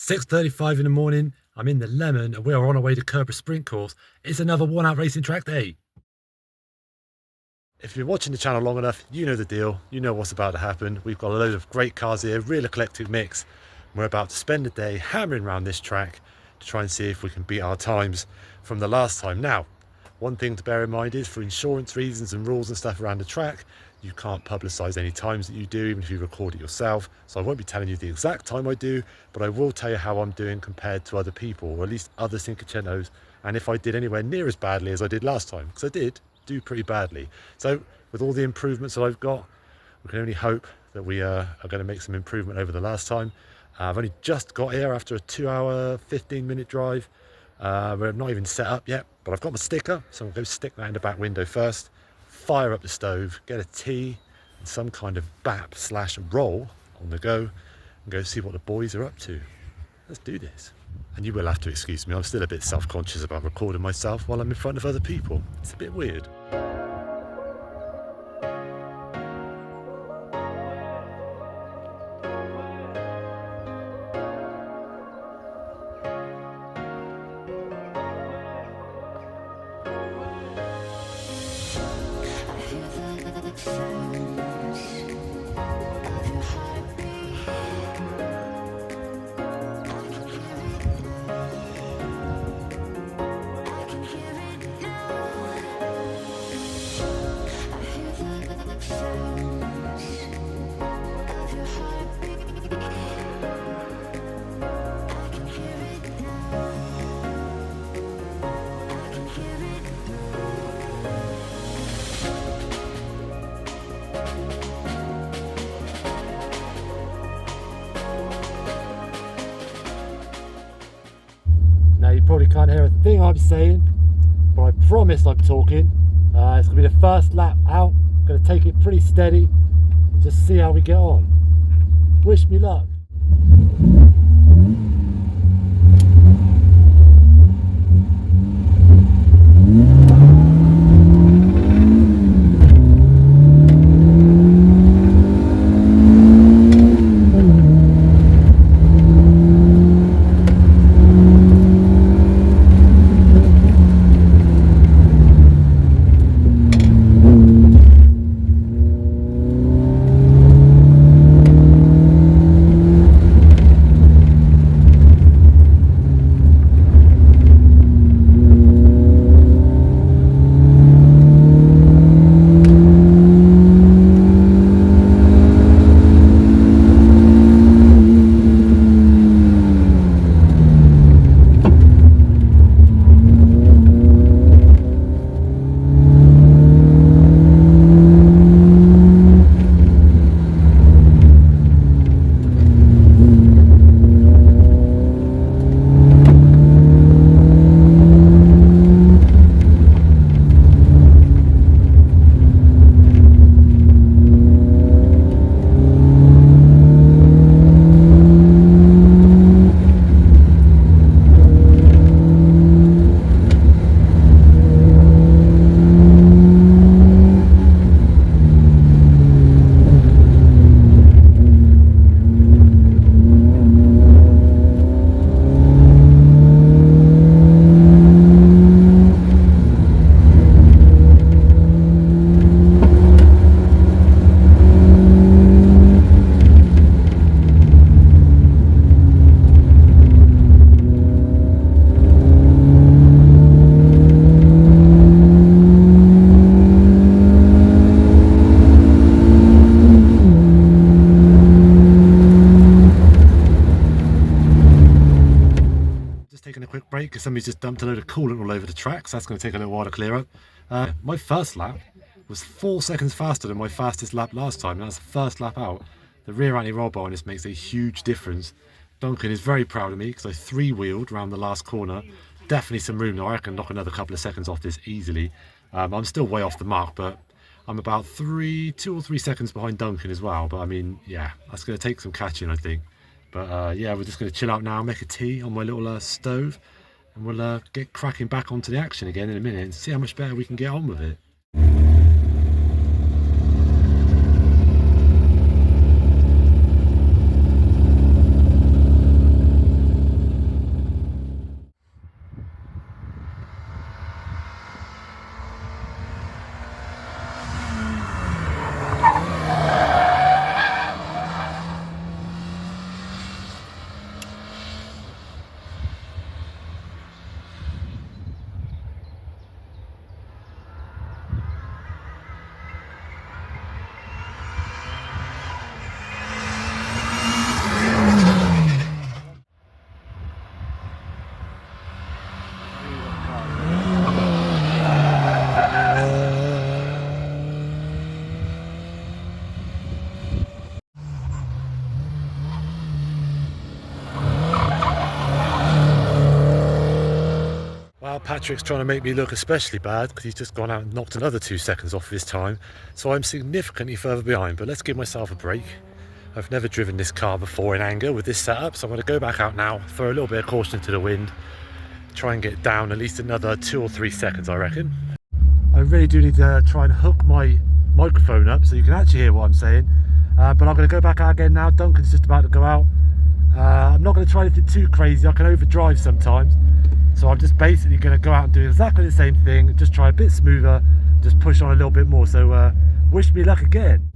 6:35 in the morning, I'm in the Lemon and we are on our way to Curborough Sprint Course. It's another one-out racing track day. If you've been watching the channel long enough, you know the deal. You know what's about to happen. We've got a load of great cars here, real eclectic mix. We're about to spend the day hammering around this track to try and see if we can beat our times from the last time. Now, one thing to bear in mind is for insurance reasons and rules and stuff around the track, you can't publicise any times that you do, even if you record it yourself. So I won't be telling you the exact time I do, but I will tell you how I'm doing compared to other people, or at least other Cinquecentos, and if I did anywhere near as badly as I did last time, because I did do pretty badly. So with all the improvements that I've got, we can only hope that we are going to make some improvement over the last time. I've only just got here after a 2-hour, 15-minute drive. We're not even set up yet, but I've got my sticker, so I'm going to go stick that in the back window first, fire up the stove, get a tea and some kind of bap/roll on the go, and go see what the boys are up to. Let's do this. And you will have to excuse me, I'm still a bit self-conscious about recording myself while I'm in front of other people. It's a bit weird. Now you probably can't hear a thing I'm saying, but I promise I'm talking. It's going to be the first lap out. I'm going to take it pretty steady and just see how we get on. Wish me luck. A quick break because somebody's just dumped a load of coolant all over the track, so that's going to take a little while to clear up. My first lap was 4 seconds faster than my fastest lap last time. That's the first lap out. The rear anti-roll bar on this makes a huge difference. Duncan is very proud of me because I 3-wheeled around the last corner. Definitely some room now. I can knock another couple of seconds off this easily. I'm still way off the mark, but I'm about 2 or 3 seconds behind Duncan as well. But I mean, yeah, that's going to take some catching, I think. But yeah, we're just going to chill out now, make a tea on my little stove, and we'll get cracking back onto the action again in a minute and see how much better we can get on with it. Patrick's trying to make me look especially bad because he's just gone out and knocked another 2 seconds off of his time, so I'm significantly further behind, but let's give myself a break. I've never driven this car before in anger with this setup, so I'm going to go back out now, throw a little bit of caution to the wind, try and get down at least another 2 or 3 seconds, I reckon. I really do need to try and hook my microphone up so you can actually hear what I'm saying, but I'm going to go back out again now. Duncan's just about to go out. I'm not going to try anything too crazy, I can overdrive sometimes, so I'm just basically going to go out and do exactly the same thing, just try a bit smoother, just push on a little bit more, so wish me luck again.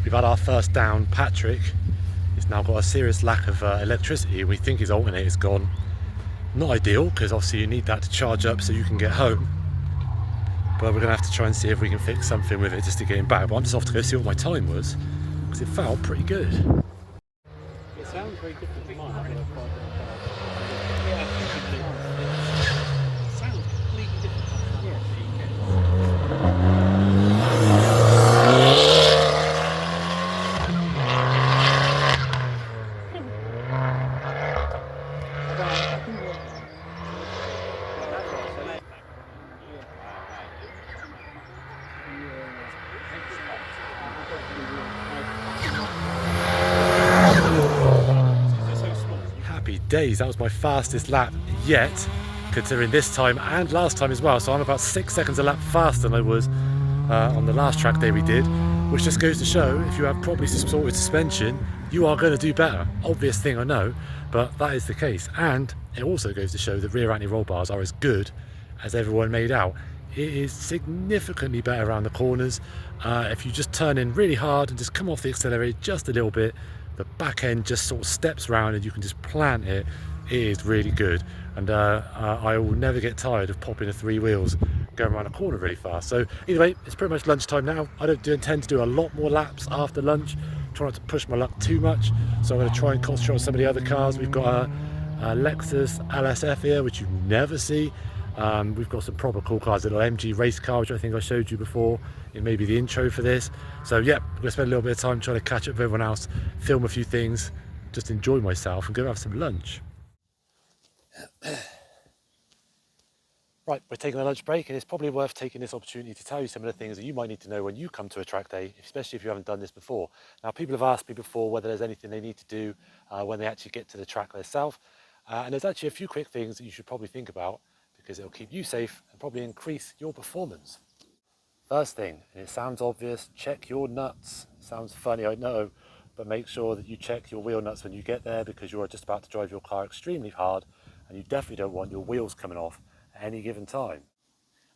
We've had our first down. Patrick has now got a serious lack of electricity. We think his alternator's gone. Not ideal, because obviously you need that to charge up so you can get home. But we're going to have to try and see if we can fix something with it just to get him back. But I'm just off to go see what my time was, because it felt pretty good. It sounds very different to mine. It sounds completely different. Happy days, that was my fastest lap yet, considering this time and last time as well. So I'm about 6 seconds a lap faster than I was on the last track day we did, which just goes to show if you have properly supported suspension, you are going to do better. Obvious thing, I know, but that is the case. And it also goes to show that rear anti-roll bars are as good as everyone made out. It is significantly better around the corners. If you just turn in really hard and just come off the accelerator just a little bit, the back end just sort of steps around and you can just plant it. It is really good, and I will never get tired of popping the 3 wheels going around a corner really fast. So anyway, it's pretty much lunchtime now. I don't intend to do a lot more laps after lunch. Try not to push my luck too much, so I'm going to try and concentrate on some of the other cars. We've got a Lexus LSF here, which you never see. We've got some proper cool cars, a little MG race car, which I think I showed you before in maybe the intro for this. So yeah, I'm gonna spend a little bit of time trying to catch up with everyone else, film a few things, just enjoy myself and go have some lunch. Right, we're taking a lunch break, and it's probably worth taking this opportunity to tell you some of the things that you might need to know when you come to a track day, especially if you haven't done this before. Now, people have asked me before whether there's anything they need to do when they actually get to the track themselves, and there's actually a few quick things that you should probably think about, because it'll keep you safe and probably increase your performance. First thing, and it sounds obvious, check your nuts. Sounds funny, I know, but make sure that you check your wheel nuts when you get there, because you are just about to drive your car extremely hard and you definitely don't want your wheels coming off at any given time.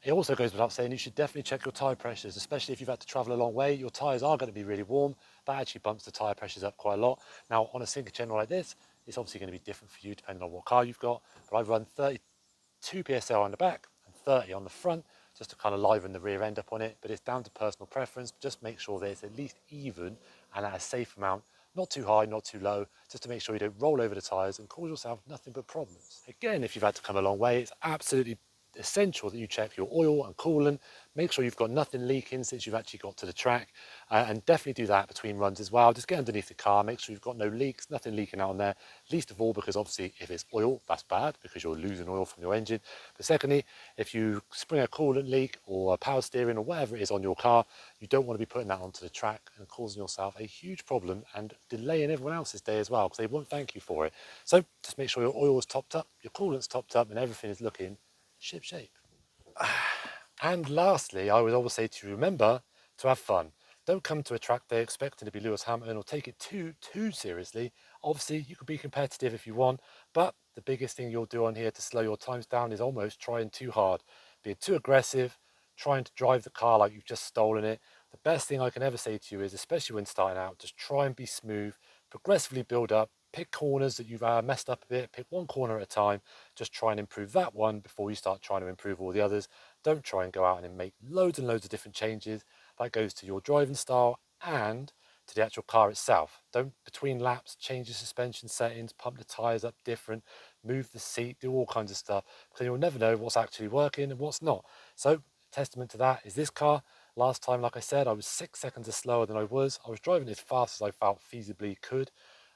It also goes without saying you should definitely check your tyre pressures, especially if you've had to travel a long way. Your tyres are going to be really warm. That actually bumps the tyre pressures up quite a lot. Now, on a Cinquecento like this, it's obviously going to be different for you depending on what car you've got, but I've run 32 PSL on the back and 30 on the front, just to kind of liven the rear end up on it. But it's down to personal preference. Just make sure that it's at least even and at a safe amount, not too high, not too low, just to make sure you don't roll over the tyres and cause yourself nothing but problems. Again, if you've had to come a long way, it's absolutely essential that you check your oil and coolant. Make sure you've got nothing leaking since you've actually got to the track, and definitely do that between runs as well. Just get underneath the car, make sure you've got no leaks, nothing leaking out on there, least of all because obviously if it's oil, that's bad because you're losing oil from your engine. But secondly, if you spring a coolant leak or a power steering or whatever it is on your car, you don't want to be putting that onto the track and causing yourself a huge problem and delaying everyone else's day as well, because they won't thank you for it. So just make sure your oil is topped up, your coolant's topped up, and everything is looking ship shape. And lastly, I would always say to remember to have fun. Don't come to a track day expecting to be Lewis Hamilton or take it too seriously. Obviously, you can be competitive if you want, but the biggest thing you'll do on here to slow your times down is almost trying too hard, being too aggressive, trying to drive the car like you've just stolen it. The best thing I can ever say to you is, especially when starting out, just try and be smooth, progressively build up, pick corners that you've messed up a bit, pick one corner at a time, just try and improve that one before you start trying to improve all the others. Don't try and go out and make loads and loads of different changes. That goes to your driving style and to the actual car itself. Don't, between laps, change the suspension settings, pump the tyres up different, move the seat, do all kinds of stuff, because you'll never know what's actually working and what's not. So, testament to that is this car. Last time, like I said, I was 6 seconds slower than I was. I was driving as fast as I felt feasibly could.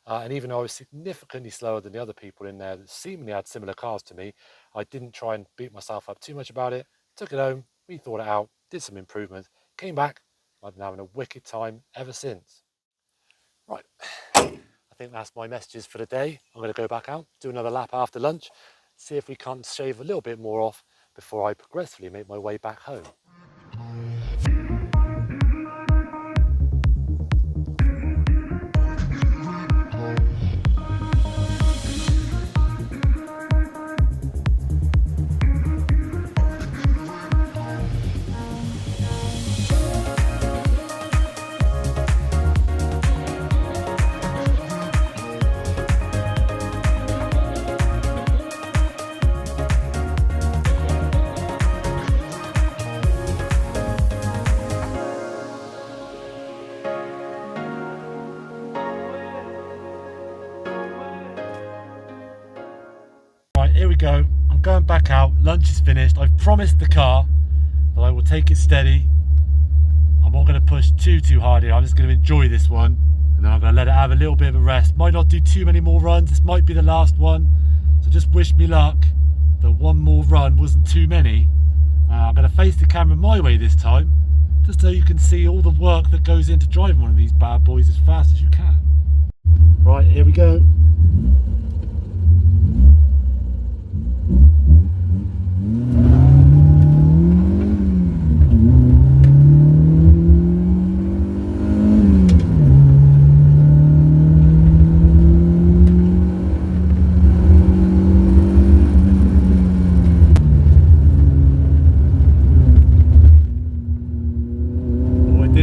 And even though I was significantly slower than the other people in there that seemingly had similar cars to me, I didn't try and beat myself up too much about it. Took it home, rethought it out, did some improvements, came back. I've been having a wicked time ever since. Right, I think that's my messages for the day. I'm going to go back out, do another lap after lunch, see if we can't shave a little bit more off before I progressively make my way back home. Here we go. I'm going back out. Lunch is finished. I've promised the car that I will take it steady. I'm not going to push too hard here. I'm just going to enjoy this one, and then I'm going to let it have a little bit of a rest. Might not do too many more runs. This might be the last one, so just wish me luck that one more run wasn't too many. I'm going to face the camera my way this time, just so you can see all the work that goes into driving one of these bad boys as fast as you can. Right, here we go.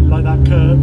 Like that curve.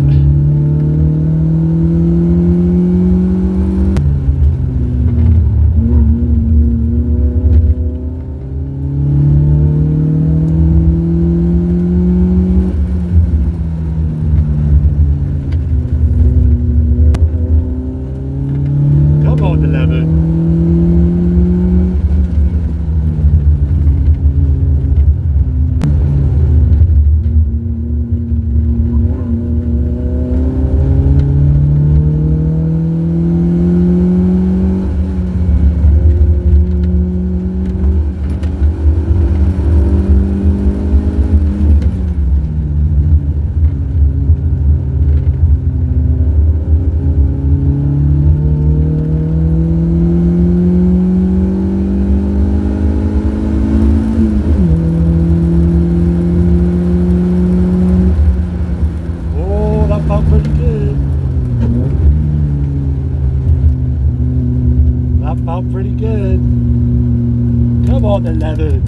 got the lemon.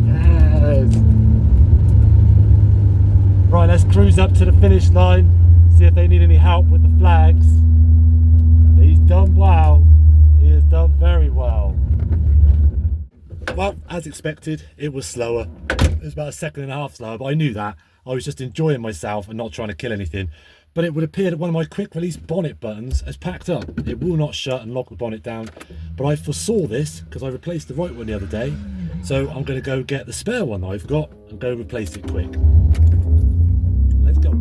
Yes. Right, let's cruise up to the finish line, see if they need any help with the flags. He's done well. He has done very well. Well, as expected, it was slower. It was about a second and a half slower, but I knew that. I was just enjoying myself and not trying to kill anything. But it would appear that one of my quick release bonnet buttons has packed up. It will not shut and lock the bonnet down. But I foresaw this because I replaced the right one the other day. So I'm going to go get the spare one that I've got and go replace it quick. Let's go.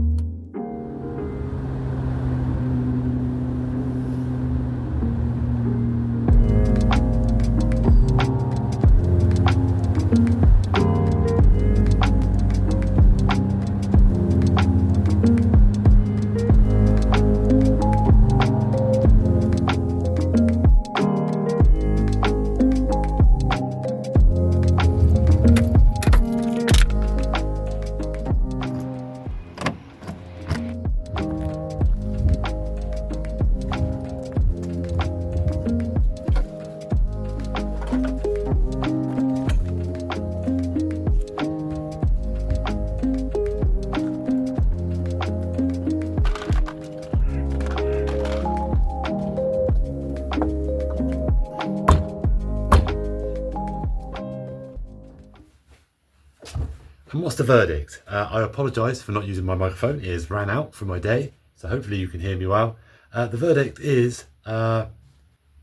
And what's the verdict? I apologise for not using my microphone. It has ran out for my day, so hopefully you can hear me well. The verdict is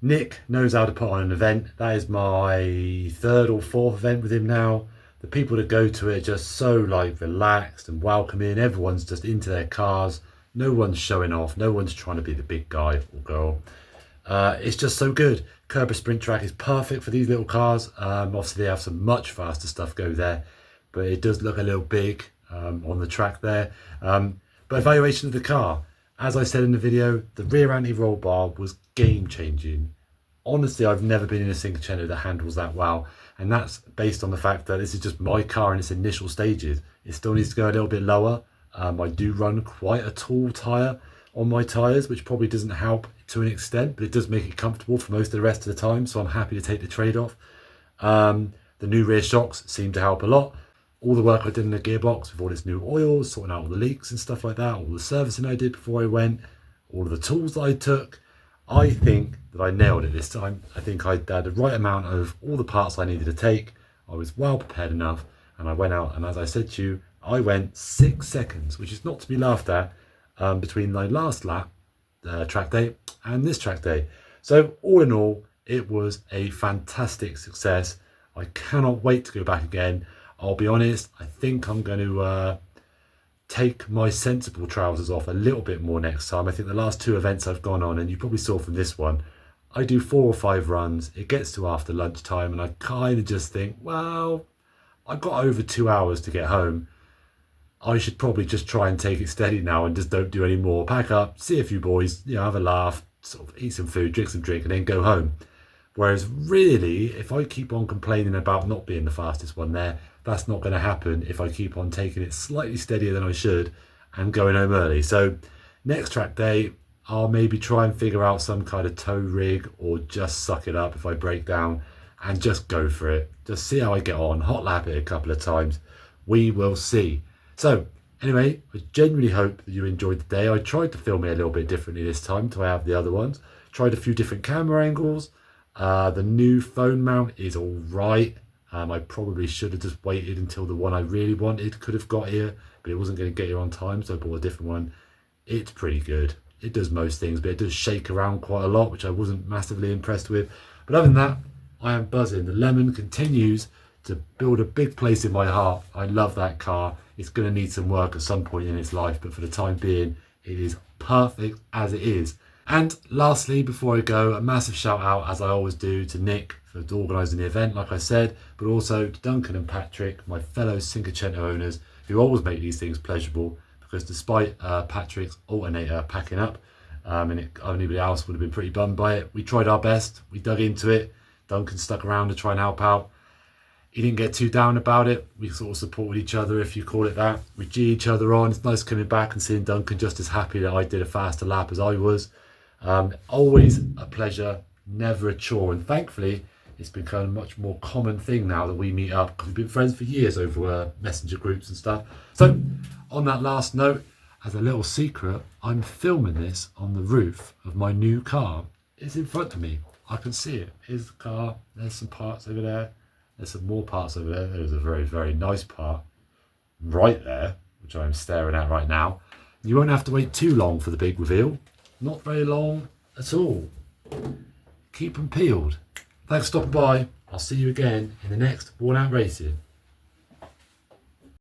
Nick knows how to put on an event. That is my third or fourth event with him now. The people that go to it are just so like relaxed and welcoming. Everyone's just into their cars. No one's showing off. No one's trying to be the big guy or girl. It's just so good. Curborough Sprint Track is perfect for these little cars. Obviously they have some much faster stuff go there, but it does look a little big on the track there. But evaluation of the car, as I said in the video, the rear anti-roll bar was game changing. Honestly, I've never been in a Cinquecento that handles that well, and that's based on the fact that this is just my car in its initial stages. It still needs to go a little bit lower. I do run quite a tall tyre on my tyres, which probably doesn't help to an extent, but it does make it comfortable for most of the rest of the time, so I'm happy to take the trade-off. The new rear shocks seem to help a lot. All the work I did in the gearbox with all its new oils, sorting out all the leaks and stuff like that, all the servicing I did before I went, all of the tools that I took, I think that I nailed it this time. I think I had the right amount of all the parts I needed to take. I was well prepared enough, and I went out, and as I said to you, I went 6 seconds, which is not to be laughed at, between my last lap track day and this track day. So all in all, it was a fantastic success. I cannot wait to go back again. I'll be honest, I think I'm going to take my sensible trousers off a little bit more next time. I think the last 2 events I've gone on, and you probably saw from this one, I do 4 or 5 runs. It gets to after lunchtime, and I kind of just think, well, I've got over 2 hours to get home. I should probably just try and take it steady now and just don't do any more. Pack up, see a few boys, you know, have a laugh, sort of eat some food, drink some drink, and then go home. Whereas really, if I keep on complaining about not being the fastest one there, that's not going to happen if I keep on taking it slightly steadier than I should and going home early. So next track day, I'll maybe try and figure out some kind of tow rig, or just suck it up if I break down and just go for it. Just see how I get on, hot lap it a couple of times. We will see. So anyway, I genuinely hope that you enjoyed the day. I tried to film it a little bit differently this time to I have the other ones. Tried a few different camera angles. The new phone mount is all right. I probably should have just waited until the one I really wanted could have got here, but it wasn't going to get here on time, so I bought a different one. It's pretty good. It does most things, but it does shake around quite a lot, which I wasn't massively impressed with. But other than that, I am buzzing. The Lemon continues to build a big place in my heart. I love that car. It's going to need some work at some point in its life, but for the time being, it is perfect as it is. And lastly, before I go, a massive shout out, as I always do, to Nick for organising the event, like I said, but also to Duncan and Patrick, my fellow Cinquecento owners, who always make these things pleasurable, because despite Patrick's alternator packing up, and anybody else would have been pretty bummed by it, we tried our best, we dug into it. Duncan stuck around to try and help out. He didn't get too down about it. We sort of supported each other, if you call it that. We G each other on. It's nice coming back and seeing Duncan just as happy that I did a faster lap as I was. Always a pleasure, never a chore. And thankfully, It's become a much more common thing now that we meet up, because we've been friends for years over messenger groups and stuff. So on that last note, as a little secret, I'm filming this on the roof of my new car. It's in front of me. I can see it. Here's the car. There's some parts over there. There's some more parts over there. There's a very, very nice part right there, which I'm staring at right now. You won't have to wait too long for the big reveal. Not very long at all. Keep them peeled. Thanks for stopping by. I'll see you again in the next Worn Out Racing.